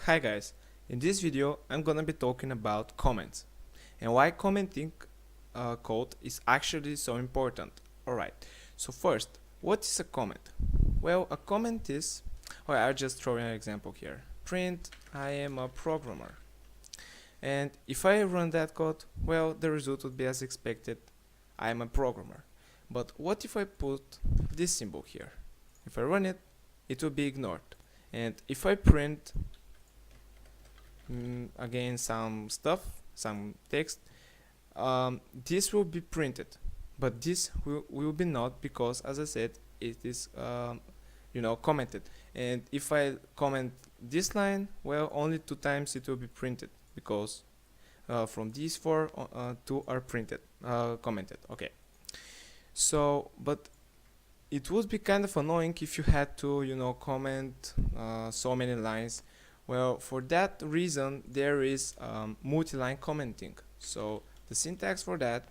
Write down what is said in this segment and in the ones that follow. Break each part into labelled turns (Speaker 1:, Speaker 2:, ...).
Speaker 1: Hi guys, in this video I'm gonna be talking about comments and why commenting code is actually so important. Alright, so first, what is a comment? Well, a comment is, I'll just throw an example here. Print, I am a programmer. And if I run that code, well, the result would be as expected, I am a programmer. But what if I put this symbol here? If I run it, it will be ignored. And if I print again some stuff, some text, this will be printed, but this will be not, because as I said, it is commented. And if I comment this line, well, only 2 times it will be printed, because from these 4 2 are printed, commented. Okay, so but it would be kind of annoying if you had to comment so many lines. Well, for that reason there is multi-line commenting. So the syntax for that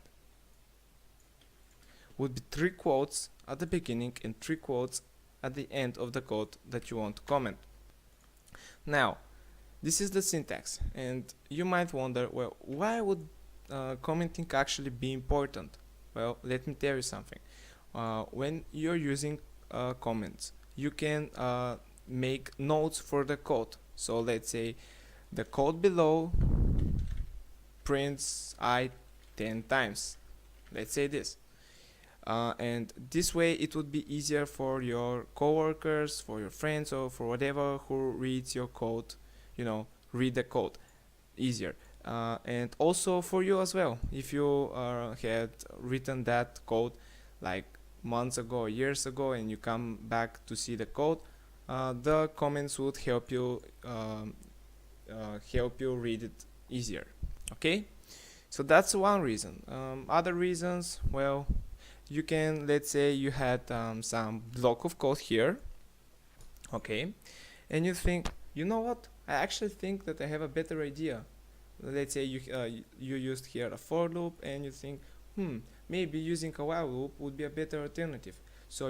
Speaker 1: would be 3 quotes at the beginning and 3 quotes at the end of the code that you want to comment. Now, this is the syntax, and you might wonder, well, why would commenting actually be important? Well, let me tell you something. When you're using comments, you can make notes for the code. So let's say the code below prints I 10 times. Let's say this. And this way it would be easier for your coworkers, for your friends, or for whatever who reads your code, read the code easier. And also for you as well, if you had written that code like months ago or years ago and you come back to see the code, the comments would help you read it easier. Okay, so that's one reason. Other reasons, well, you can, let's say you had some block of code here, okay, and you think, you know what, I actually think that I have a better idea. Let's say you used here a for loop, and you think, maybe using a while loop would be a better alternative. So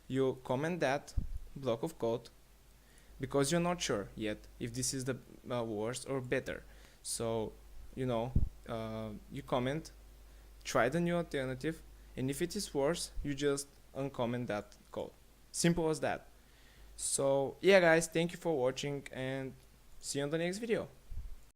Speaker 1: you comment that block of code because you're not sure yet if this is the worse or better. So you comment, try the new alternative, and if it is worse, you just uncomment that code. Simple as that. So yeah guys, thank you for watching, and see you on the next video.